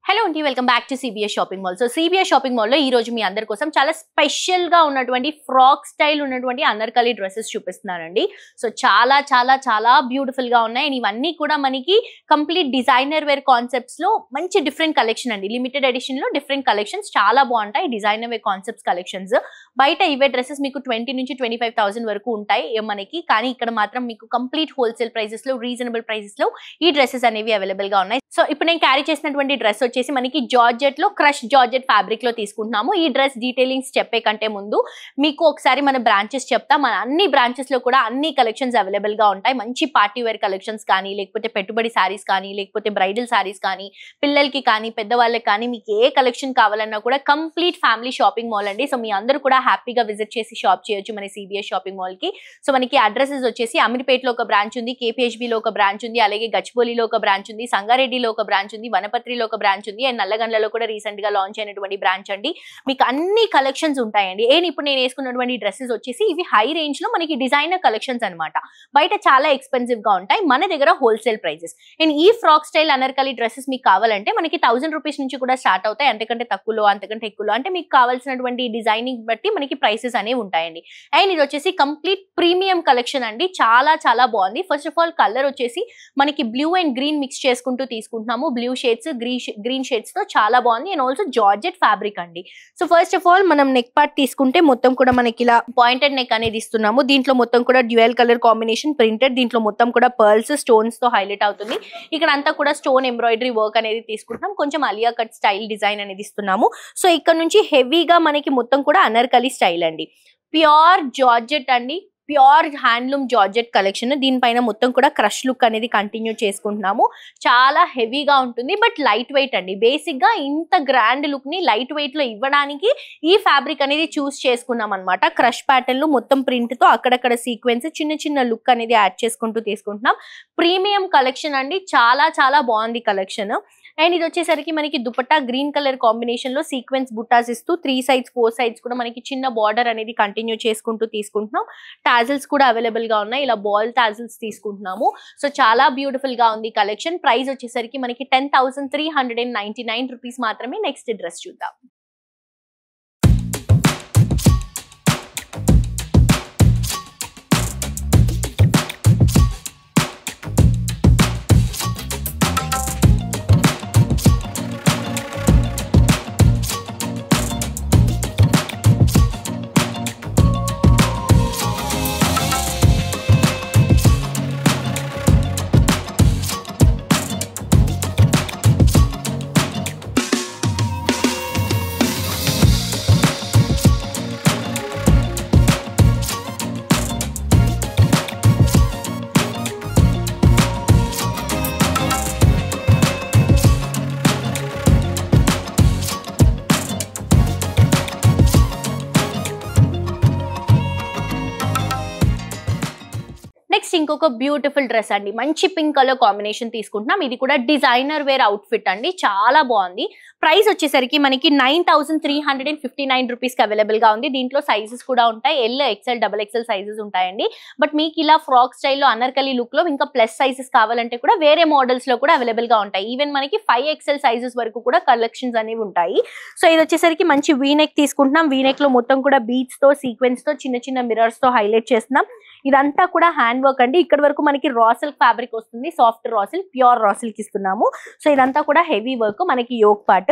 Hello అండి, welcome back to CBS shopping mall. So CBS shopping mall లో ఈ రోజు మీ అందరి కోసం చాలా స్పెషల్ గా ఉన్నటువంటి ఫ్రాక్ స్టైల్ ఉన్నటువంటి అనార్కలి డ్రెస్సెస్ చూపిస్తున్నానండి. సో చాలా చాలా చాలా బ్యూటిఫుల్ గా ఉన్నాయి. ఇవన్నీ కూడా మనకి కంప్లీట్ డిజైనర్ వేర్ కాన్సెప్ట్స్ లో మంచి డిఫరెంట్ కలెక్షన్ అండి. లిమిటెడ్ ఎడిషన్ లో డిఫరెంట్ కలెక్షన్స్ చాలా బాగుంటాయి. Designer wear concepts collections. బయట ఇవే డ్రెస్సెస్ మీకు 20 నుంచి 25,000 వరకు ఉంటాయి మనకి. కానీ ఇక్కడ మాత్రం మీకు కంప్లీట్ హోల్సేల్ ప్రైసెస్ లో, రీజనబుల్ ప్రైసెస్ లో ఈ డ్రెస్సెస్ అనేవి అవైలబుల్ గా ఉన్నాయి. సో ఇప్పుడు నేను క్యారీ చేసినటువంటి డ్రెస్ వచ్చేసి మనకి జార్జెట్ లో, క్రష్ జార్జెట్ ఫ్యాబ్రిక్ లో తీసుకుంటున్నాము. ఈ డ్రెస్ డీటెయిలింగ్స్ చెప్పే కంటే ముందు మీకు ఒకసారి మన బ్రాంచెస్ చెప్తా. మన అన్ని బ్రాంచెస్ లో కూడా అన్ని కలెక్షన్స్ అవైలబుల్ గా ఉంటాయి. మంచి పార్టీ వేర్ కలెక్షన్స్ కానీ, లేకపోతే పెట్టుబడి సారీస్ కానీ, లేకపోతే బ్రైడల్ సారీస్ కానీ, పిల్లలకి కానీ, పెద్దవాళ్ళకి కానీ, మీకు ఏ కలెక్షన్ కావాలన్నా కూడా కంప్లీట్ ఫ్యామిలీ షాపింగ్ మాల్ అండి. సో మీ అందరూ కూడా హ్యాపీగా విజిట్ చేసి షాప్ చేయొచ్చు మన సిబిఎస్ షాపింగ్ మాల్ కి. సో మనకి అడ్రసెస్ వచ్చేసి అమీర్పేటలో ఒక బ్రాంచ్ ఉంది, కేపీహెచ్బిలో ఒక బ్రాంచ్ ఉంది, అలాగే గచ్చిబౌలిలో ఒక బ్రాంచ్ ఉంది, సంగారెడ్డిలో ఒక బ్రాంచ్ ఉంది, వనపత్రిలో ఒక బ్రాంచ్ ఉంది, అండ్ నల్లగండ్లలో కూడా రీసెంట్ గా లాంచ్ అయినటువంటి బ్రాంచ్ అండి. మీకు అన్ని కలెక్షన్స్ ఉంటాయండి. ఇప్పుడు నేను వేసుకున్నటువంటి డ్రెస్సెస్ వచ్చేసి ఇవి హై రేంజ్ లో మనకి డిజైనర్ కలెక్షన్స్ అనమాట. బయట చాలా ఎక్స్పెన్సివ్ గా ఉంటాయి, మన దగ్గర హోల్సేల్ ప్రైజెస్. అండ్ ఈ ఫ్రాక్ స్టైల్ అనార్కలి డ్రెస్సెస్ మీకు కావాలంటే మనకి 1000 రూపీస్ నుంచి కూడా స్టార్ట్ అవుతాయి. అంతకంటే తక్కువలో, అంతకంటే ఎక్కువలో, అంటే మీకు కావాల్సినటువంటి డిజైనింగ్ బట్టి మనకి ప్రైసెస్ అనేవి ఉంటాయండి. అండ్ ఇది వచ్చేసి కంప్లీట్ ప్రీమియం కలెక్షన్ అండి. చాలా చాలా బాగుంది. ఫస్ట్ ఆఫ్ ఆల్ కలర్ వచ్చేసి మనకి బ్లూ అండ్ గ్రీన్ మిక్స్ చేసుకుంటూ తీసుకుంటున్నాము. బ్లూ షేడ్స్, గ్రీన్ షేడ్స్ తో చాలా బాగుంది. అండ్ ఆల్సో జార్జెట్ ఫ్యాబ్రిక్ అండి. సో ఫస్ట్ ఆఫ్ ఆల్ మనం నెక్ పార్ట్ తీసుకుంటే మొత్తం కూడా మనకి ఇలా పాయింటెడ్ నెక్ అనేది ఇస్తున్నాము. దీంట్లో మొత్తం కూడా డ్యూయల్ కలర్ కాంబినేషన్ ప్రింటెడ్. దీంట్లో మొత్తం కూడా పర్ల్స్, స్టోన్స్ తో హైలైట్ అవుతుంది. ఇక్కడ అంతా కూడా స్టోన్ ఎంబ్రాయిడరీ వర్క్ అనేది తీసుకుంటున్నాం. కొంచెం అలియా కట్ స్టైల్ డిజైన్ అనేది ఇస్తున్నాము. సో ఇక్కడ నుంచి హెవీగా మనకి మొత్తం కూడా అనార్కలి స్టైల్ అండి. ప్యూర్ జార్జెట్ అండి, ప్యూర్ హ్యాండ్లూమ్ జార్జెట్ కలెక్షన్. దీనిపైన మొత్తం కూడా క్రష్ లుక్ అనేది కంటిన్యూ చేసుకుంటున్నాము. చాలా హెవీగా ఉంటుంది, బట్ లైట్ వెయిట్ అండి. బేసిక్ గా ఇంత గ్రాండ్ లుక్ ని లైట్ వెయిట్ లో ఇవ్వడానికి ఈ ఫ్యాబ్రిక్ అనేది చూస్ చేసుకున్నాం అనమాట. క్రష్ ప్యాటర్న్ లో మొత్తం ప్రింట్ తో అక్కడక్కడ సీక్వెన్స్, చిన్న చిన్న లుక్ అనేది యాడ్ చేసుకుంటూ తీసుకుంటున్నాం. ప్రీమియం కలెక్షన్ అండి. చాలా చాలా బాగుంది కలెక్షన్. అండ్ ఇది వచ్చేసరికి మనకి దుపట్టా గ్రీన్ కలర్ కాంబినేషన్ లో సీక్వెన్స్ బుట్టాస్ ఇస్తూ 3 sides 4 sides కూడా మనకి చిన్న బార్డర్ అనేది కంటిన్యూ చేసుకుంటూ తీసుకుంటున్నాం. టాజిల్స్ కూడా అవైలబుల్ గా ఉన్నాయి. ఇలా బాల్ టాజిల్స్ తీసుకుంటున్నాము. సో చాలా బ్యూటిఫుల్ గా ఉంది కలెక్షన్. ప్రైస్ వచ్చేసరికి మనకి 10,399 రూపీస్ మాత్రమే. నెక్స్ట్ డ్రెస్ చూద్దాం. నెక్స్ట్ ఇంకొక బ్యూటిఫుల్ డ్రెస్ అండి. మంచి పింక్ కలర్ కాంబినేషన్ తీసుకుంటున్నాం. ఇది కూడా డిజైనర్ వేర్ అవుట్ఫిట్ అండి. చాలా బాగుంది. ప్రైస్ వచ్చేసరికి మనకి 9,359 రూపీస్ కి అవైలబుల్ గా ఉంది. దీంట్లో సైజెస్ కూడా ఉంటాయి. ఎల్, ఎక్స్ఎల్, XXL సైజెస్ ఉంటాయండి. బట్ మీకు ఇలా ఫ్రాక్ స్టైల్లో అనార్కలి లుక్ లో ఇంకా ప్లస్ సైజెస్ కావాలంటే కూడా వేరే మోడల్స్ లో కూడా అవైలబుల్ గా ఉంటాయి. ఈవెన్ మనకి 5XL సైజెస్ వరకు కూడా కలెక్షన్స్ అనేవి ఉంటాయి. సో ఇది వచ్చేసరికి మంచి వీనెక్ తీసుకుంటున్నాం. వీనెక్ లో మొత్తం కూడా బీడ్స్ తో, సీక్వెన్స్ తో, చిన్న చిన్న మిరర్స్ తో హైలైట్ చేస్తున్నాం. ఇదంతా కూడా హ్యాండ్ వర్క్ అండి. ఇక్కడ వరకు మనకి రా సిల్క్ ఫ్యాబ్రిక్ వస్తుంది. Soft raw silk, pure raw silk ఇస్తున్నాము. సో ఇదంతా కూడా హెవీ వర్క్. మనకి యోక్ పార్ట్.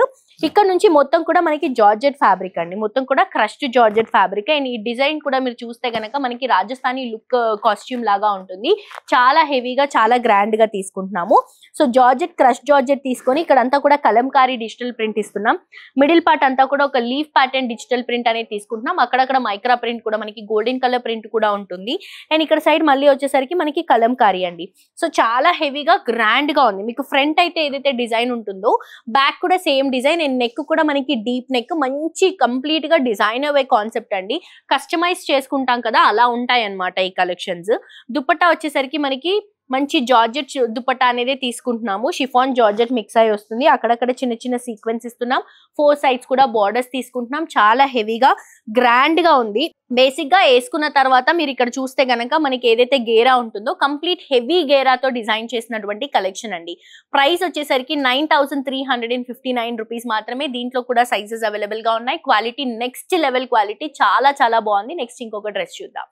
ఇక్కడ నుంచి మొత్తం కూడా మనకి జార్జెట్ ఫ్యాబ్రిక్ అండి. మొత్తం కూడా క్రష్డ్ జార్జెట్ ఫ్యాబ్రిక్. అండ్ ఈ డిజైన్ కూడా మీరు చూస్తే గనక మనకి రాజస్థానీ లుక్ కాస్ట్యూమ్ లాగా ఉంటుంది. చాలా హెవీగా, చాలా గ్రాండ్ గా తీసుకుంటున్నాము. సో జార్జెట్, క్రష్ జార్జెట్ తీసుకొని ఇక్కడ అంతా కూడా కలంకారీ డిజిటల్ ప్రింట్ ఇస్తున్నాం. మిడిల్ పార్ట్ అంతా కూడా ఒక లీఫ్ ప్యాటర్న్ డిజిటల్ ప్రింట్ అనేది తీసుకుంటున్నాం. అక్కడక్కడ మైక్రా ప్రింట్ కూడా, మనకి గోల్డెన్ కలర్ ప్రింట్ కూడా ఉంటుంది. అండ్ ఇక్కడ సైడ్ మళ్ళీ వచ్చేసరికి మనకి కలంకారీ అండి. సో చాలా హెవీగా, గ్రాండ్ గా ఉంది. మీకు ఫ్రంట్ అయితే ఏదైతే డిజైన్ ఉంటుందో బ్యాక్ కూడా సేమ్ డిజైన్. అండ్ నెక్ కూడా మనకి డీప్ నెక్, మంచి కంప్లీట్ గా డిజైనర్ వే కాన్సెప్ట్ అండి. కస్టమైజ్ చేసుకుంటాం కదా, అలా ఉంటాయి అన్నమాట ఈ కలెక్షన్స్. దుపట్టా వచ్చేసరికి మనకి మంచి జార్జెట్ దుపట్టా అనేది తీసుకుంటున్నాము. షిఫాన్ జార్జెట్ మిక్స్ అయి వస్తుంది. అక్కడక్కడ చిన్న చిన్న సీక్వెన్స్ ఇస్తున్నాం. 4 సైడ్స్ కూడా బార్డర్స్ తీసుకుంటున్నాం. చాలా హెవీగా గ్రాండ్ గా ఉంది. బేసిక్ గా వేసుకున్న తర్వాత మీరు ఇక్కడ చూస్తే గనక మనకి ఏదైతే గేరా ఉంటుందో కంప్లీట్ హెవీ గేరాతో డిజైన్ చేసినటువంటి కలెక్షన్ అండి. ప్రైస్ వచ్చేసరికి 9359 రూపీస్ మాత్రమే. దీంట్లో కూడా సైజెస్ అవైలబుల్ గా ఉన్నాయి. క్వాలిటీ నెక్స్ట్ లెవెల్ క్వాలిటీ, చాలా చాలా బాగుంది. నెక్స్ట్ ఇంకొక డ్రెస్ చూద్దాం.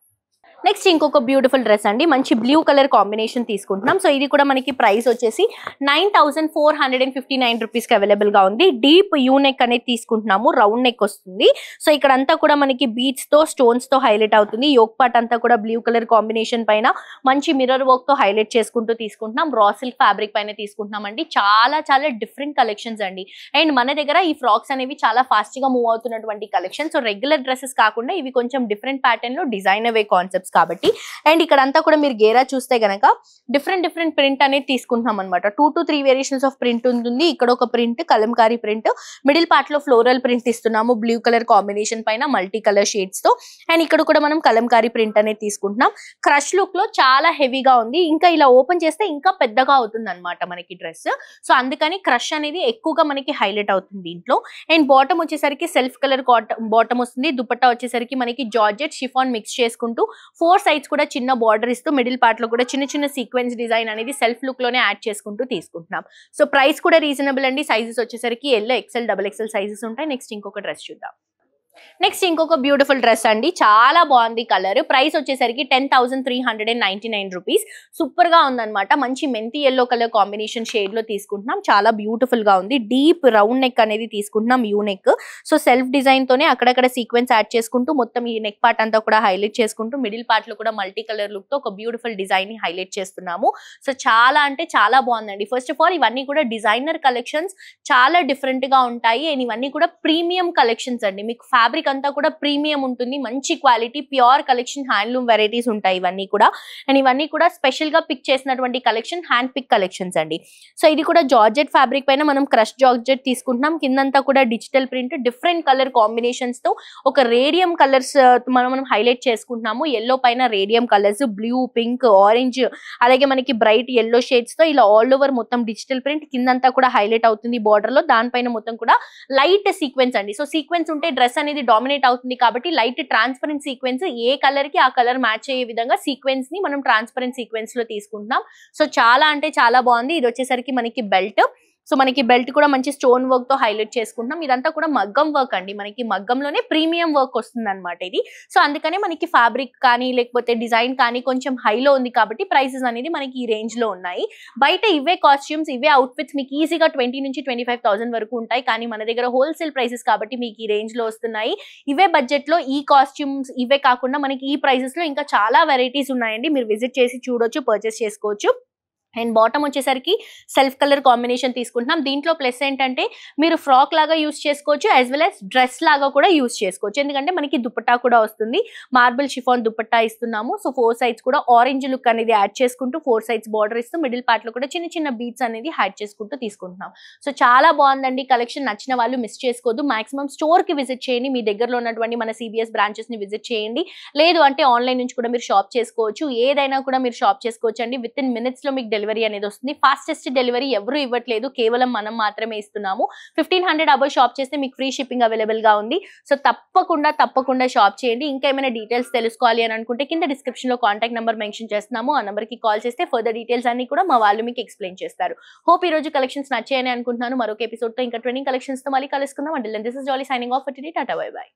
నెక్స్ట్ ఇంకొక బ్యూటిఫుల్ డ్రెస్ అండి. మంచి బ్లూ కలర్ కాంబినేషన్ తీసుకుంటున్నాం. సో ఇది కూడా మనకి ప్రైస్ వచ్చేసి 9459 రూపీస్ కి అవైలబుల్ గా ఉంది. డీప్ యూ నెక్ అనేది తీసుకుంటున్నాము. రౌండ్ నెక్ వస్తుంది. సో ఇక్కడ అంతా కూడా మనకి బీడ్స్ తో స్టోన్స్ తో హైలైట్ అవుతుంది. యోక్ పార్ట్ అంతా కూడా బ్లూ కలర్ కాంబినేషన్ పైన మంచి మిర్రర్ వర్క్ తో హైలైట్ చేసుకుంటూ తీసుకుంటున్నాం. రా సిల్క్ ఫ్యాబ్రిక్ పైన తీసుకుంటున్నాం అండి. చాలా చాలా డిఫరెంట్ కలెక్షన్స్ అండి. అండ్ మన దగ్గర ఈ ఫ్రాక్స్ అనేవి చాలా ఫాస్ట్ గా మూవ్ అవుతున్నటువంటి కలెక్షన్. సో రెగ్యులర్ డ్రెస్సెస్ కాకుండా ఇవి కొంచెం డిఫరెంట్ ప్యాటర్న్ లో డిజైన్ అవే కాన్సెప్ట్స్ కాబట్టి. అండ్ ఇక్కడ అంతా కూడా మీరు గేరా చూస్తే గనక డిఫరెంట్ ప్రింట్ అనేది తీసుకుంటున్నాం అనమాట. 2 to 3 వేరియేషన్స్ ఆఫ్ ప్రింట్ ఉంటుంది. ఇక్కడ ఒక print Kalamkari print, middle part లో ఫ్లోరల్ ప్రింట్ ఇస్తున్నాము బ్లూ కలర్ కాంబినేషన్ పైన మల్టీ కలర్ షేడ్స్ తో. అండ్ ఇక్కడ కూడా మనం కలంకారీ ప్రింట్ అనేది తీసుకుంటున్నాం. క్రష్ లుక్ లో చాలా హెవీగా ఉంది. ఇంకా ఇలా ఓపెన్ చేస్తే ఇంకా పెద్దగా అవుతుంది అనమాట మనకి డ్రెస్. సో అందుకని క్రష్ అనేది ఎక్కువగా మనకి హైలైట్ అవుతుంది దీంట్లో. అండ్ బాటమ్ వచ్చేసరికి సెల్ఫ్ కలర్ బాటమ్ వస్తుంది. దుపట్టా వచ్చేసరికి మనకి జార్జెట్ షిఫాన్ మిక్స్ చేసుకుంటూ 4 సైడ్స్ కూడా చిన్న బార్డర్ ఇస్తూ మిడిల్ పార్ట్ లో కూడా చిన్న చిన్న సీక్వెన్స్ డిజైన్ అనేది సెల్ఫ్ లుక్ లోనే యాడ్ చేసుకుంటూ తీసుకుంటున్నాం. సో ప్రైస్ కూడా రీజనబుల్ అండి. సైజెస్ వచ్చేసరికి ఎల్, ఎక్సెల్, XXL సైజెస్ ఉంటాయి. నెక్స్ట్ ఇంకొక డ్రెస్ చూద్దాం. నెక్స్ట్ ఇంకొక బ్యూటిఫుల్ డ్రెస్ అండి. చాలా బాగుంది కలర్. ప్రైస్ వచ్చేసరికి 10,399 రూపీస్. సూపర్ గా ఉందన్నమాట. మంచి మెంతి ఎల్లో కలర్ కాంబినేషన్ షేడ్ లో తీసుకుంటున్నాం. చాలా బ్యూటిఫుల్ గా ఉంది. డీప్ రౌండ్ నెక్ అనేది తీసుకుంటున్నాం, U neck. So self design తోనే అక్కడక్కడ సీక్వెన్స్ యాడ్ చేసుకుంటూ మొత్తం ఈ నెక్ పార్ట్ అంతా కూడా హైలైట్ చేసుకుంటూ మిడిల్ పార్ట్ లో కూడా మల్టీ కలర్ లుక్ తో ఒక బ్యూటిఫుల్ డిజైన్ ని హైలైట్ చేస్తున్నాము. సో చాలా అంటే చాలా బాగుందండి. ఫస్ట్ ఆఫ్ ఆల్ ఇవన్నీ కూడా డిజైనర్ కలెక్షన్స్, చాలా డిఫరెంట్ గా ఉంటాయి. అండ్ ఇవన్నీ కూడా ప్రీమియం కలెక్షన్స్ అండి. మీకు ఫ్యాబ్రిక్ అంతా కూడా ప్రీమియం ఉంటుంది. మంచి quality pure collection, handloom varieties ఉంటాయి ఇవన్నీ కూడా. అండ్ ఇవన్నీ కూడా స్పెషల్ గా పిక్ చేసినటువంటి కలెక్షన్, హ్యాండ్ పిక్ కలెక్షన్స్ అండి. సో ఇది కూడా జార్జెట్ ఫ్యాబ్రిక్ పైన మనం క్రష్ జార్జెట్ తీసుకుంటున్నాం. కిందంతా కూడా digital print, different colour combinations తో ఒక రేడియం కలర్స్ మనం హైలైట్ చేసుకుంటున్నాము. ఎల్లో పైన radium colours, blue, pink, orange, అలాగే మనకి బ్రైట్ ఎల్లో షేడ్స్ తో ఇలా ఆల్ ఓవర్ మొత్తం డిజిటల్ ప్రింట్ కిందంతా కూడా హైలైట్ అవుతుంది బార్డర్ లో. దానిపైన మొత్తం కూడా లైట్ సీక్వెన్స్ అండి. సో సీక్వెన్స్ ఉంటే డ్రెస్ అనేది డామినేట్ అవుతుంది కాబట్టి లైట్ ట్రాన్స్పరెంట్ సీక్వెన్స్, ఏ కలర్ కి ఆ కలర్ మ్యాచ్ అయ్యే విధంగా సీక్వెన్స్ ని మనం ట్రాన్స్పరెంట్ సీక్వెన్స్ లో తీసుకుంటున్నాం. సో చాలా అంటే చాలా బాగుంది. ఇది వచ్చేసరికి మనకి బెల్ట్. సో మనకి బెల్ట్ కూడా మంచి స్టోన్ వర్క్ తో హైలైట్ చేసుకుంటున్నాం. ఇదంతా కూడా మగ్గం వర్క్ అండి. మనకి మగ్గంలోనే ప్రీమియం వర్క్ వస్తుంది అనమాట ఇది. సో అందుకనే మనకి ఫ్యాబ్రిక్ కానీ లేకపోతే డిజైన్ కానీ కొంచెం హైలో ఉంది కాబట్టి ప్రైసెస్ అనేది మనకి ఈ రేంజ్ లో ఉన్నాయి. బయట ఇవే కాస్ట్యూమ్స్, ఇవే అవుట్ఫిట్స్ మీకు ఈజీగా 20 నుంచి 25,000 వరకు ఉంటాయి. కానీ మన దగ్గర హోల్సేల్ ప్రైసెస్ కాబట్టి మీకు ఈ రేంజ్ లో వస్తున్నాయి. ఇవే బడ్జెట్ లో ఈ కాస్ట్యూమ్స్ ఇవే కాకుండా మనకి ఈ ప్రైసెస్ లో ఇంకా చాలా వెరైటీస్ ఉన్నాయండి. మీరు విజిట్ చేసి చూడొచ్చు, పర్చేస్ చేసుకోవచ్చు. అండ్ బాటమ్ వచ్చేసరికి సెల్ఫ్ కలర్ కాంబినేషన్ తీసుకుంటున్నాం. దీంట్లో ప్లస్ ఏంటంటే మీరు ఫ్రాక్ లాగా యూస్ చేసుకోవచ్చు, యాజ్ వెల్ యాజ్ డ్రెస్ లాగా కూడా యూస్ చేసుకోవచ్చు. ఎందుకంటే మనకి దుపట్టా కూడా వస్తుంది. మార్బుల్ షిఫాన్ దుపట్టా ఇస్తున్నాము. సో 4 సైడ్స్ కూడా ఆరెంజ్ లుక్ అనేది యాడ్ చేసుకుంటూ 4 సైడ్స్ బార్డర్ ఇస్తూ మిడిల్ పార్ట్ లో కూడా చిన్న చిన్న బీట్స్ అనేది యాడ్ చేసుకుంటూ తీసుకుంటున్నాం. సో చాలా బాగుందండి కలెక్షన్. నచ్చిన వాళ్ళు మిస్ చేసుకోవద్దు. మాక్సిమం స్టోర్ కి విజిట్ చేయండి. మీ దగ్గరలో ఉన్నటువంటి మన CBS బ్రాంచెస్ ని విజిట్ చేయండి. లేదు అంటే ఆన్లైన్ నుంచి కూడా మీరు షాప్ చేసుకోవచ్చు. ఏదైనా కూడా మీరు షాప్ చేసుకోవచ్చు అండి. విత్ ఇన్ మినిట్స్ లో మీకు డెలివరీ అనేది వస్తుంది. ఫాస్టెస్ట్ డెలివరీ ఎవరు ఇవ్వట్లేదు, కేవలం మనం మాత్రమే ఇస్తున్నాము. 1500 అబౌవ్ షాప్ చేస్తే మీకు ఫ్రీ షిప్పింగ్ అవైలబుల్ గా ఉంది. సో తప్పకుండా షాప్ చేయండి. ఇంకా ఏమైనా డీటెయిల్స్ తెలుసుకోవాలి అని అనుకుంటే కింద డిస్క్రిప్షన్ లో కాంటాక్ట్ నెంబర్ మెన్షన్ చేస్తున్నాము. ఆ నెంబర్ కి కాల్ చేస్తే ఫర్దర్ డీటెయిల్స్ అన్ని కూడా మా వాళ్ళు మీకు ఎక్స్ప్లెయిన్ చేస్తారు. హోప్ ఈ రోజు కలెక్షన్స్ నచ్చాయని అనుకుంటున్నాను. మరొక ఎపిసోడ్ తో ఇంకా ట్రెండింగ్ కలెక్షన్స్ తో మళ్ళీ కలుసుకుందాం. Until then this is Jolly signing off for today. Tata bye by.